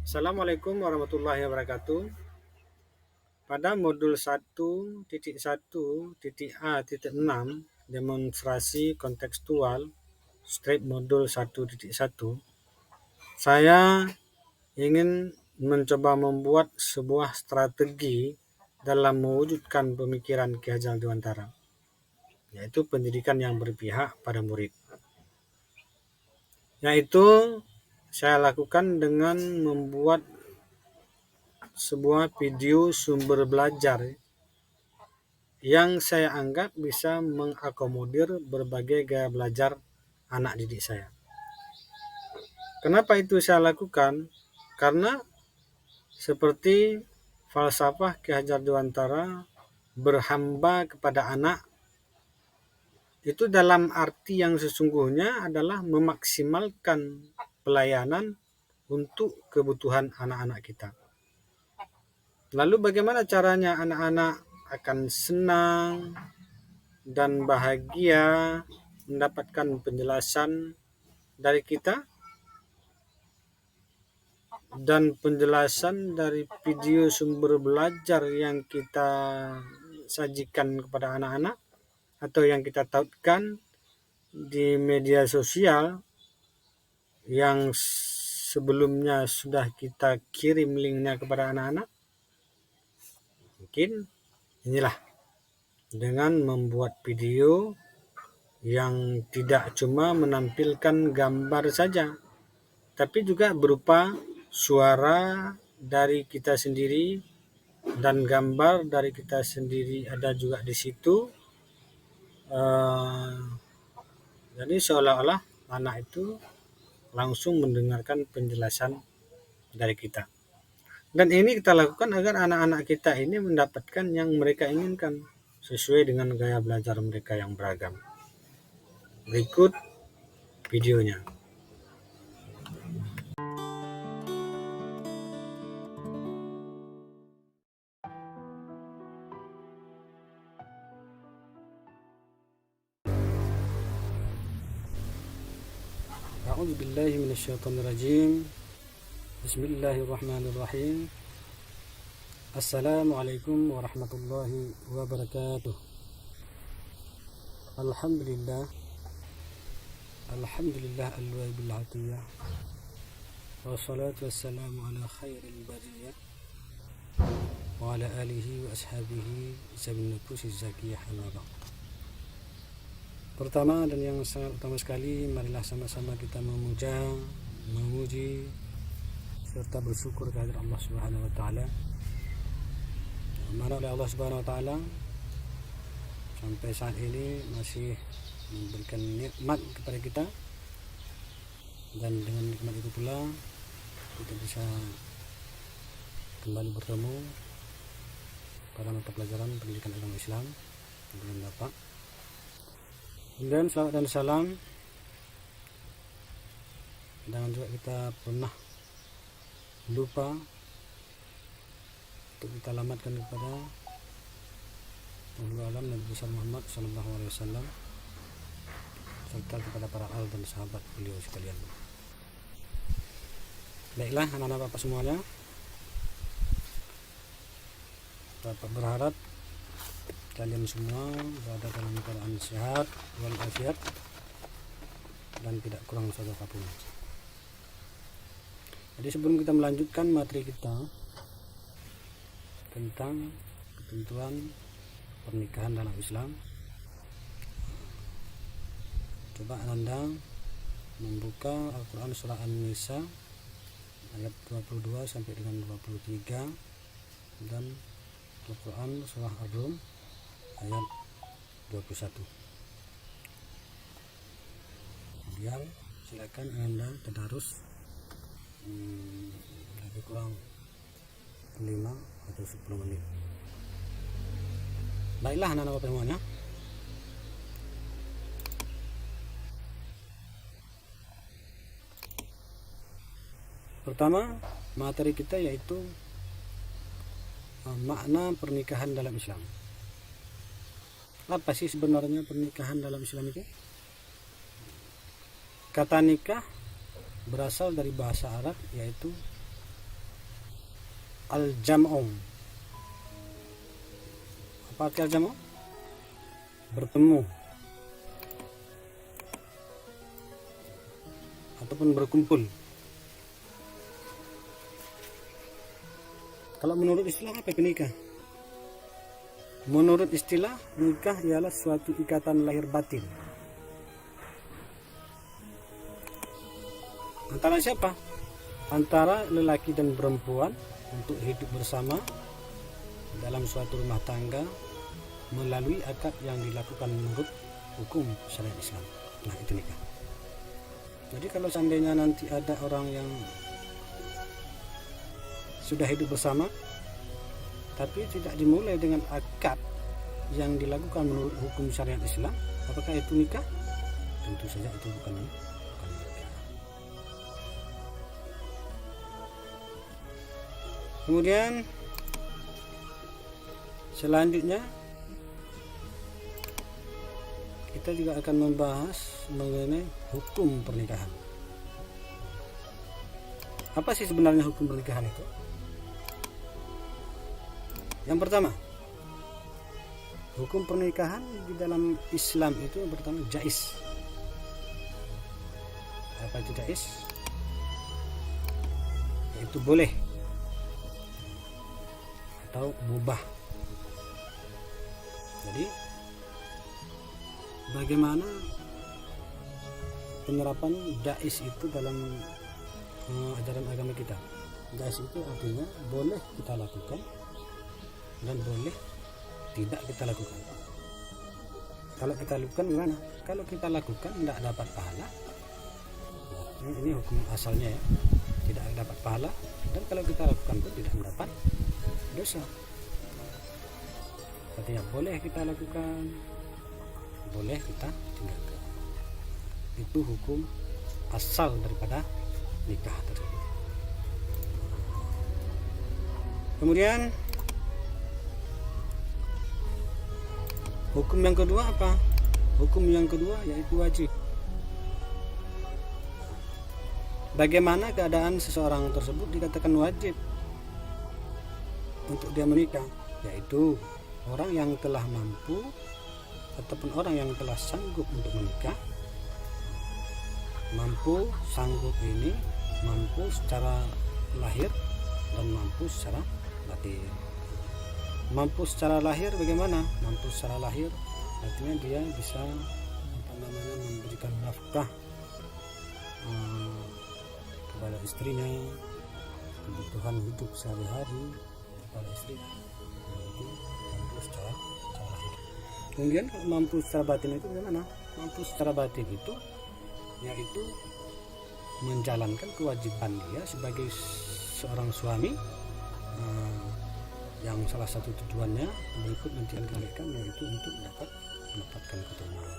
Assalamualaikum warahmatullahi wabarakatuh. Pada modul 1.1.A.6 demonstrasi kontekstual strip modul 1.1, saya ingin mencoba membuat sebuah strategi dalam mewujudkan pemikiran Ki Hajar Dewantara, yaitu pendidikan yang berpihak pada murid. Yaitu saya lakukan dengan membuat sebuah video sumber belajar yang saya anggap bisa mengakomodir berbagai gaya belajar anak didik saya. Kenapa itu saya lakukan? Karena seperti falsafah Ki Hajar Dewantara, berhamba kepada anak, itu dalam arti yang sesungguhnya adalah memaksimalkan pelayanan untuk kebutuhan anak-anak kita. Lalu bagaimana caranya anak-anak akan senang dan bahagia mendapatkan penjelasan dari kita dan penjelasan dari video sumber belajar yang kita sajikan kepada anak-anak atau yang kita tautkan di media sosial yang sebelumnya sudah kita kirim linknya kepada anak-anak. Mungkin inilah dengan membuat video yang tidak cuma menampilkan gambar saja, tapi juga berupa suara dari kita sendiri dan gambar dari kita sendiri ada juga di situ. Jadi seolah-olah anak itu langsung mendengarkan penjelasan dari kita. Dan ini kita lakukan agar anak-anak kita ini mendapatkan yang mereka inginkan sesuai dengan gaya belajar mereka yang beragam. Berikut videonya. A'udzu billahi minasyaitonir rajim. Bismillahirrahmanirrahim. Assalamualaikum warahmatullahi wabarakatuh. Alhamdulillah al-wahibil atiyah. Wassalatu wassalamu ala khairil bariyah wa ala alihi wa ashabihi sabin nufusiz zakiyah anaba. Pertama dan yang sangat utama sekali, marilah sama-sama kita memuji serta bersyukur kehadirat Allah Subhanahu wa taala. Mana oleh Allah Subhanahu wa taala sampai saat ini masih memberikan nikmat kepada kita, dan dengan nikmat itu pula kita bisa kembali bertemu pada mata pelajaran pendidikan agama Islam dengan Bapak. Dan salawat dan salam, jangan juga kita pernah lupa untuk kita alamatkan kepada Ahlul Alam Nabi besar Muhammad Sallallahu Alaihi Wasallam serta kepada para al dan sahabat beliau sekalian. Baiklah anak-anak Bapak semuanya, Bapak berharap kalian semua berada dalam keadaan sehat walafiat dan tidak kurang suatu apapun. Jadi sebelum kita melanjutkan materi kita tentang ketentuan pernikahan dalam Islam, coba Anda membuka Al-Quran surah An-Nisa ayat 22 sampai dengan 23 dan Al-Quran surah Ar-Rum ayat 21. Kemudian silakan Anda tadarus lebih kurang 5 atau 10 menit. Baiklah anak-anak Bapak semuanya, pertama materi kita yaitu makna pernikahan dalam Islam. Apa sih sebenarnya pernikahan dalam Islam itu? Kata nikah berasal dari bahasa Arab yaitu al-jam'u. Apa arti al-jam'u? Bertemu ataupun berkumpul. Kalau menurut istilah apa itu nikah? Menurut istilah, nikah ialah suatu ikatan lahir batin antara siapa? Antara lelaki dan perempuan untuk hidup bersama dalam suatu rumah tangga melalui akad yang dilakukan menurut hukum syariat Islam. Nah, itu nikah. Jadi kalau seandainya nanti ada orang yang sudah hidup bersama tapi tidak dimulai dengan akad yang dilakukan menurut hukum syariat Islam, apakah itu nikah? Tentu saja itu bukan nikah. Kemudian selanjutnya kita juga akan membahas mengenai hukum pernikahan. Apa sih sebenarnya hukum pernikahan itu? Yang pertama, hukum pernikahan di dalam Islam itu yang pertama jais. Apa itu jais? Yaitu boleh atau mubah. Jadi bagaimana penerapan jais itu dalam ajaran agama kita? Jais itu artinya boleh kita lakukan dan boleh tidak kita lakukan. Kalau kita lakukan gimana? Kalau kita lakukan tidak dapat pahala. Nah, ini hukum asalnya ya, tidak dapat pahala. Dan kalau kita lakukan pun tidak mendapat dosa. Artinya boleh kita lakukan, boleh kita tinggalkan. Itu hukum asal daripada nikah tersebut. Kemudian hukum yang kedua apa? Hukum yang kedua yaitu wajib. Bagaimana keadaan seseorang tersebut dikatakan wajib untuk dia menikah? Yaitu orang yang telah mampu ataupun orang yang telah sanggup untuk menikah. Mampu, sanggup ini mampu secara lahir dan mampu secara batin. Mampu secara lahir bagaimana? Mampu secara lahir artinya dia bisa memberikan nafkah kepada istrinya, kebutuhan hidup sehari-hari kepada istrinya. Itu mampu secara lahir. Kemudian mampu secara batin itu bagaimana? Mampu secara batin itu yaitu menjalankan kewajiban dia sebagai seorang suami, yang salah satu tujuannya berikut nanti akan kalikan, yaitu untuk mendapatkan keturunan.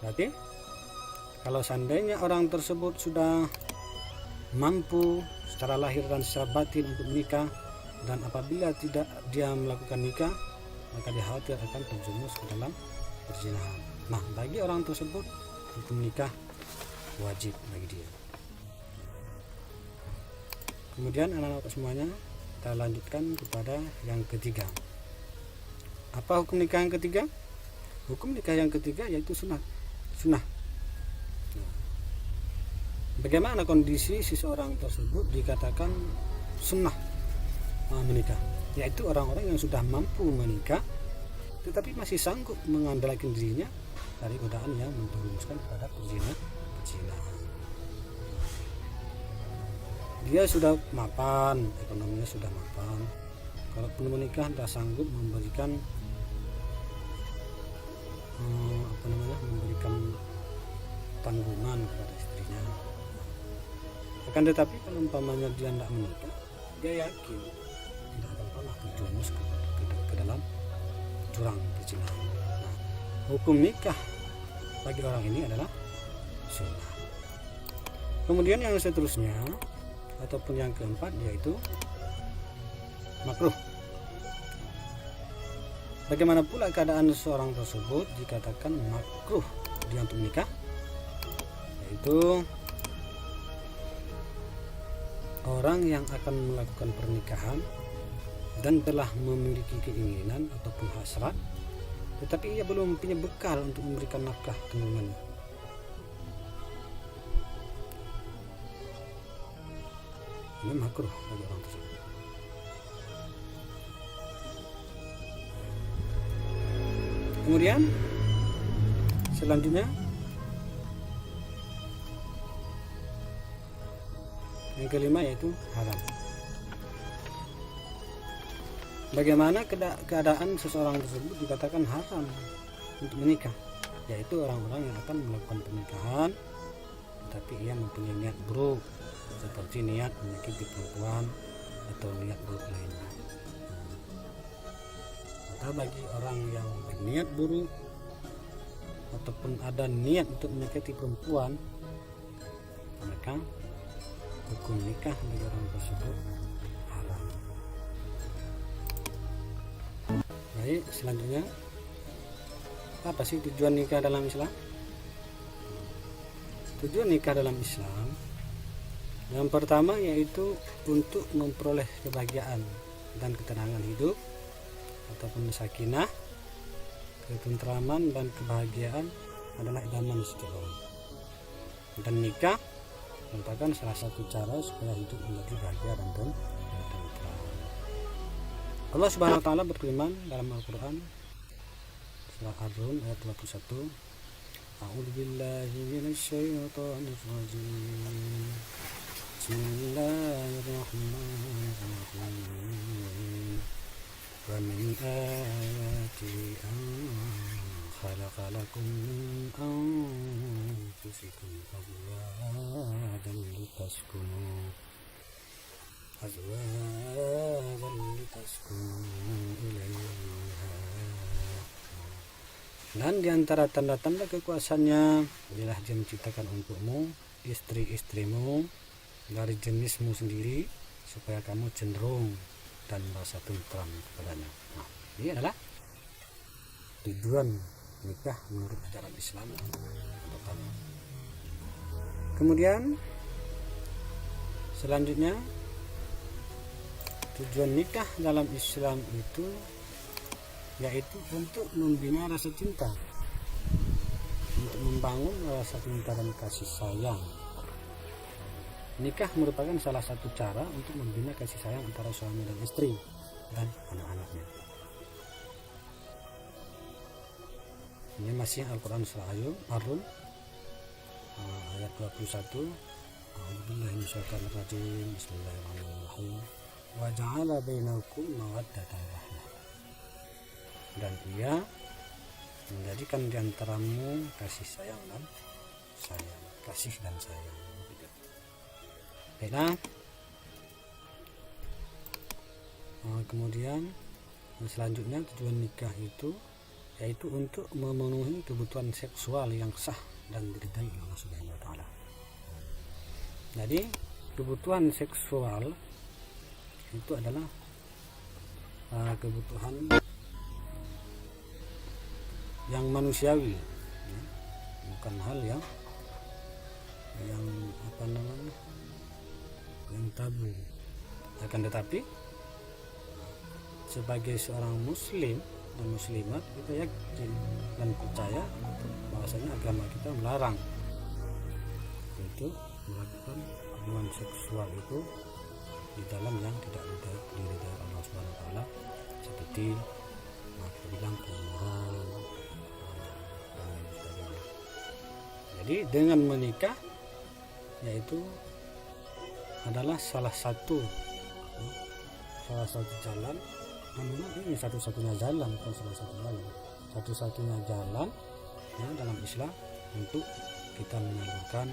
Berarti kalau seandainya orang tersebut sudah mampu secara lahir dan secara batin untuk menikah, dan apabila tidak dia melakukan nikah, maka dia khawatir akan terjerumus ke dalam perzinahan. Nah, bagi orang tersebut hukum nikah wajib bagi dia. Kemudian anak-anak semuanya, kita lanjutkan kepada yang ketiga. Apa hukum nikah yang ketiga? Hukum nikah yang ketiga yaitu sunnah. Bagaimana kondisi seseorang tersebut dikatakan sunnah menikah? Yaitu orang-orang yang sudah mampu menikah tetapi masih sanggup mengandalkan dirinya dari godaan yang menjerumuskan kepada perzinahan. Dia sudah mapan, ekonominya sudah mapan. Kalau belum menikah tidak sanggup memberikan memberikan tanggungan kepada istrinya. Akan tetapi kalau umpamanya dia tidak menikah, dia yakin tidak akan pernah terjerumus ke dalam jurang perzinahan. Nah, hukum nikah bagi orang ini adalah sunnah. Kemudian yang seterusnya ataupun yang keempat yaitu makruh. Bagaimana pula keadaan seorang tersebut dikatakan makruh dia untuk menikah? Yaitu orang yang akan melakukan pernikahan dan telah memiliki keinginan ataupun hasrat, tetapi ia belum punya bekal untuk memberikan nafkah tanggungannya. Ini makruh bagi orang tersebut. Kemudian selanjutnya yang kelima yaitu haram. Bagaimana keadaan seseorang tersebut dikatakan haram untuk menikah, yaitu orang-orang yang akan melakukan pernikahan tetapi ia mempunyai niat buruk, seperti niat menyakiti perempuan atau niat buruk lainnya. Maka bagi orang yang berniat buruk ataupun ada niat untuk menyakiti perempuan, maka hukum nikah bagi orang tersebut haram. Baik, selanjutnya apa sih tujuan nikah dalam Islam? Tujuan nikah dalam Islam yang pertama yaitu untuk memperoleh kebahagiaan dan ketenangan hidup ataupun sakinah, ketentraman dan kebahagiaan adalah idaman setiap orang. Dan nikah merupakan salah satu cara supaya hidup menjadi bahagia dan tentram. Allah Subhanahu wa taala berfirman dalam Al-Qur'an surah Ar-Rum ayat 21, A'udzu billahi minasyaitonir rajim. Bismillahirrahmanirrahim. Wa min ayati an khalaqa lakum min anfusikum azwajan litaskunu ilaiha. Dan diantara tanda-tanda kekuasaannya adalah Dia menciptakan untukmu istri-istrimu dari jenismu sendiri supaya kamu cenderung dan merasa tentram kepadanya. Nah, ini adalah tujuan nikah menurut ajaran Islam. Kemudian selanjutnya tujuan nikah dalam Islam itu yaitu untuk membina rasa cinta, untuk membangun rasa cinta dan kasih sayang. Nikah merupakan salah satu cara untuk membina kasih sayang antara suami dan istri dan anak-anaknya. Ini masih Al-Quran surah Ar-Rum ayat 21. A'udzubillahi minasyaitonir rajim. Bismillahirrahmanirrahim. Wa ja'ala bainakum mawaddatan wa rahmah. Dan Ia menjadikan di antaramu kasih sayang dan sayang, kasih dan sayang. Baiklah. Kemudian selanjutnya tujuan nikah itu yaitu untuk memenuhi kebutuhan seksual yang sah dan diridhai Allah Subhanahu wa taala. Jadi kebutuhan seksual itu adalah kebutuhan yang manusiawi, ya, bukan hal yang apa namanya, yang tabu. Akan tetapi sebagai seorang muslim dan muslimat kita yakin dan percaya bahwasanya agama kita melarang untuk melakukan hubungan seksual itu di dalam yang tidak diridhai Allah Subhanahu wa taala, seperti bilang kebohongan dan lain sebagainya. Jadi dengan menikah yaitu adalah salah satu jalan, namun ini satu-satunya jalan, bukan satu-satunya jalan ya, dalam Islam untuk kita menyalurkan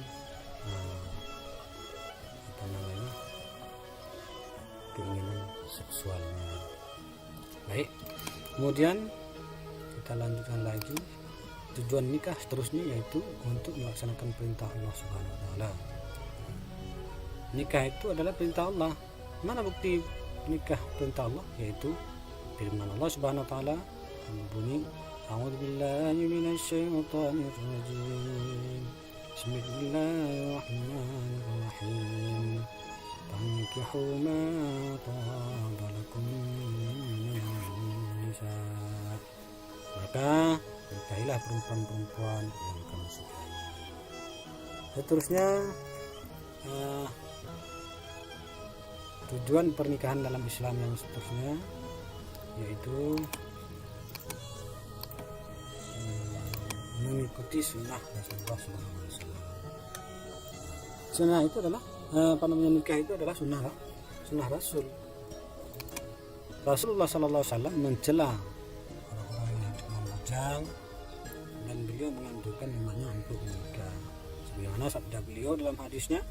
keinginan seksualnya. Baik, kemudian kita lanjutkan lagi tujuan nikah seterusnya yaitu untuk melaksanakan perintah Allah Subhanahu wa taala. Nikah itu adalah perintah Allah. Mana bukti nikah perintah Allah? Yaitu firman Allah Subhanahu wa taala yang berbunyi, A'udzubillahi minasyaitonir rajim. Bismillahirrahmanirrahim. fankihu ma taba lakum minan nisa. Maka nikahilah perempuan-perempuan yang kamu sukai. Seterusnya tujuan pernikahan dalam Islam yang seterusnya yaitu mengikuti sunnah Rasulullah SAW. Sunnah itu adalah nikah itu adalah sunnah Rasul. Rasulullah SAW mencela orang-orang yang memujang dan beliau menganjurkan imamnya untuk menikah. Sebagaimana sabda beliau dalam hadisnya,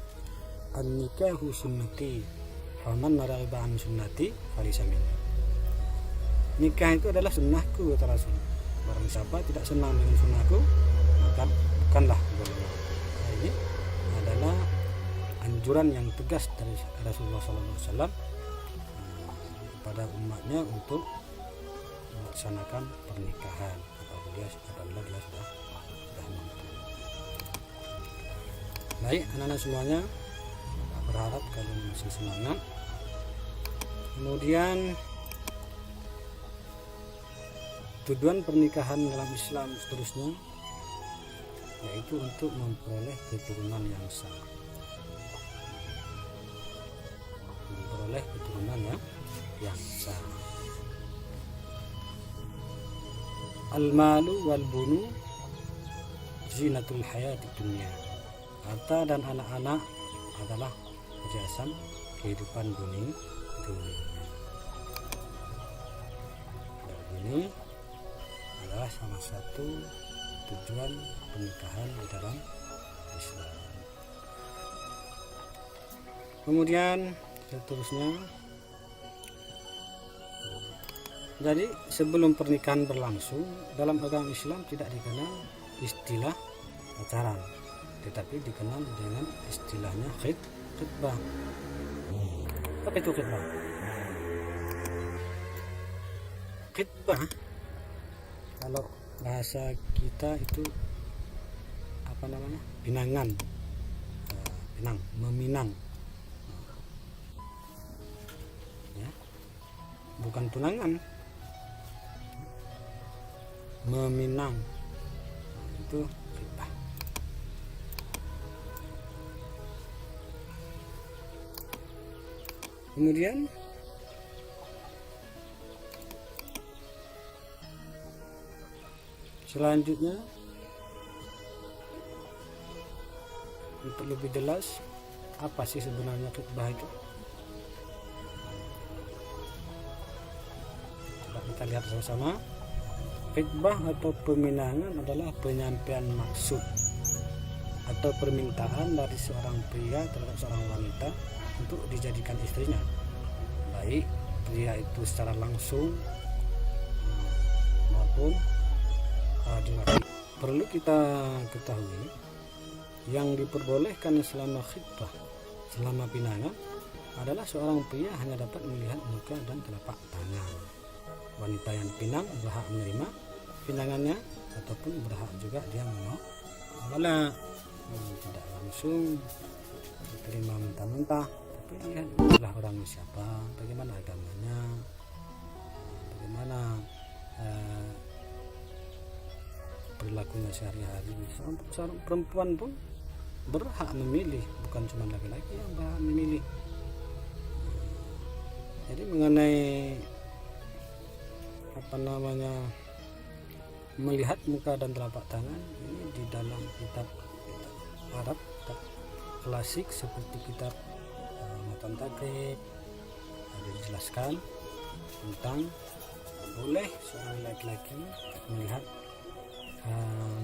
"An-nikahu sunnati, faman raghiba an sunnati falaysa minni." Nikah itu adalah sunnahku, kata Rasul. Barang siapa tidak senang dengan sunnahku, maka bukanlah golongan. Nah, ini adalah anjuran yang tegas dari Rasulullah SAW kepada umatnya untuk melaksanakan pernikahan apabila dia sudah mampu. Baik anak-anak semuanya, berharap kalian masih semangat. Kemudian tujuan pernikahan dalam Islam seterusnya yaitu untuk memperoleh keturunan yang sah. Memperoleh keturunan yang sah. Al-malu wal bunu zinatul hayati dunia. Harta dan anak-anak adalah perhiasan kehidupan dunia. Ini adalah salah satu tujuan pernikahan di dalam Islam. Kemudian seterusnya, jadi sebelum pernikahan berlangsung dalam agama Islam tidak dikenal istilah pacaran, tetapi dikenal dengan istilahnya khitbah. Apa itu khitbah? Khitbah kalau bahasa kita itu apa namanya, pinangan, meminang ya, bukan tunangan, meminang itu khitbah. Kemudian selanjutnya, untuk lebih jelas apa sih sebenarnya khitbah itu, coba kita lihat sama-sama. Khitbah atau peminangan adalah penyampaian maksud atau permintaan dari seorang pria terhadap seorang wanita untuk dijadikan istrinya, baik pria itu secara langsung maupun perlu kita ketahui yang diperbolehkan selama khitbah, selama pinangan adalah seorang pria hanya dapat melihat muka dan telapak tangan. Wanita yang pinang berhak menerima pinangannya ataupun berhak juga dia menolak. Tidak langsung diterima mentah-mentah, tapi lihat adalah orangnya siapa, bagaimana agamanya, bagaimana perilakunya sehari-hari. Seorang perempuan pun berhak memilih, bukan cuma laki-laki yang berhak memilih. Jadi mengenai melihat muka dan telapak tangan ini di dalam kitab Arab, kitab klasik seperti kitab Matan Takrib ada dijelaskan tentang boleh seorang laki-laki melihat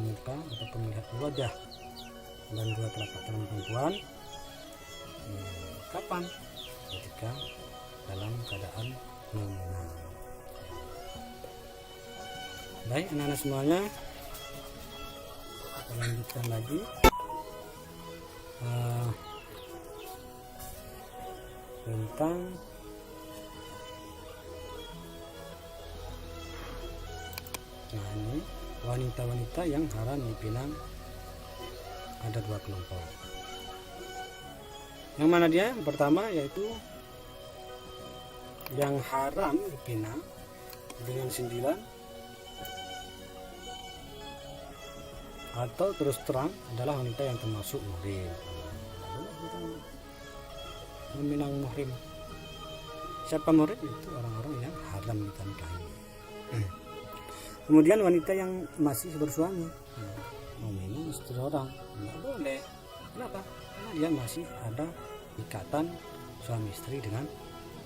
muka ataupun melihat wajah dan dua telapak tangan perempuan kapan? Ketika dalam keadaan meminang. Baik anak-anak semuanya, kita lanjutkan lagi tentang ini wanita-wanita yang haram dipinang. Ada dua kelompok. Yang mana dia? Yang pertama yaitu yang haram dipinang dengan sindiran atau terus terang adalah wanita yang termasuk muhrim. Meminang muhrim. Siapa muhrim? Itu orang-orang yang haram kita nikahi. Kemudian wanita yang masih bersuami, meminang istri orang, nggak boleh. Kenapa? Karena dia masih ada ikatan suami istri dengan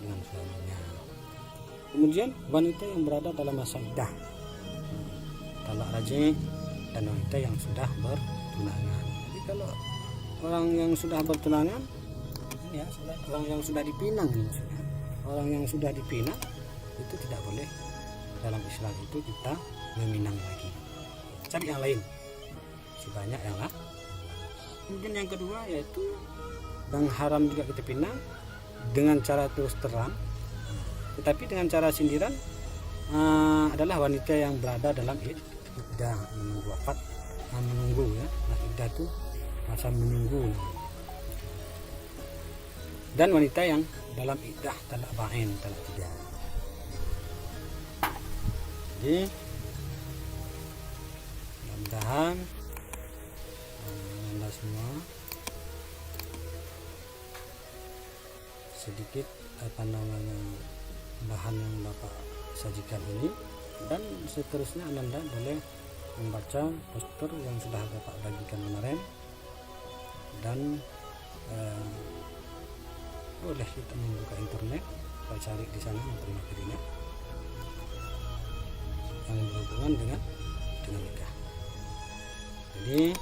suaminya. Kemudian wanita yang berada dalam masa iddah, talak raj'i, dan wanita yang sudah bertunangan. Jadi kalau orang yang sudah bertunangan, ya orang yang sudah dipinang, maksudnya orang yang sudah dipinang itu tidak boleh dalam Islam itu kita meminang lagi. Cari yang lain, sebanyak yang lah. Kemudian yang kedua yaitu yang haram juga kita pinang dengan cara terus terang, tetapi dengan cara sindiran adalah wanita yang berada dalam iddah, menunggu wafat, menunggu ya. Nah, iddah itu masa menunggu. Dan wanita yang dalam iddah talak bain, talak tiga. Jadi mudah-mudahan Anda semua sedikit bahan yang Bapak sajikan ini, dan seterusnya Anda boleh membaca poster yang sudah Bapak bagikan kemarin, dan boleh kita membuka internet, kita cari di sana materi-materinya yang berhubungan dengan nikah. Jadi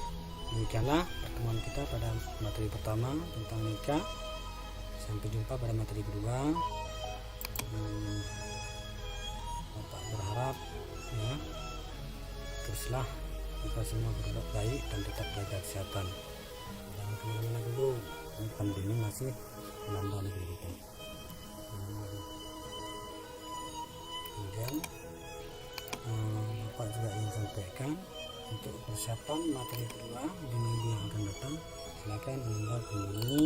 demikianlah pertemuan kita pada materi pertama tentang nikah. Sampai jumpa pada materi kedua. Bapak berharap ya, teruslah kita semua berbuat baik dan tetap jaga kesehatan. Jangan kemana-mana dulu, ini pandemi masih melanda negeri kita. Kemudian Bapak juga ingin sampaikan untuk persiapan materi kedua di minggu yang akan datang, silakan Anda kunjungi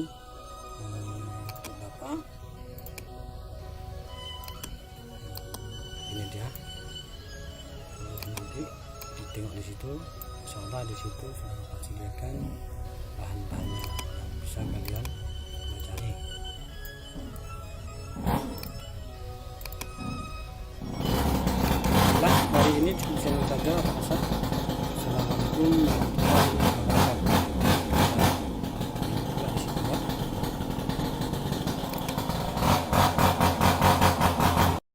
Bapak. Ini dia, nanti tengok di situ, insyaallah di situ sudah Bapak sediakan bahan-bahannya yang bisa kalian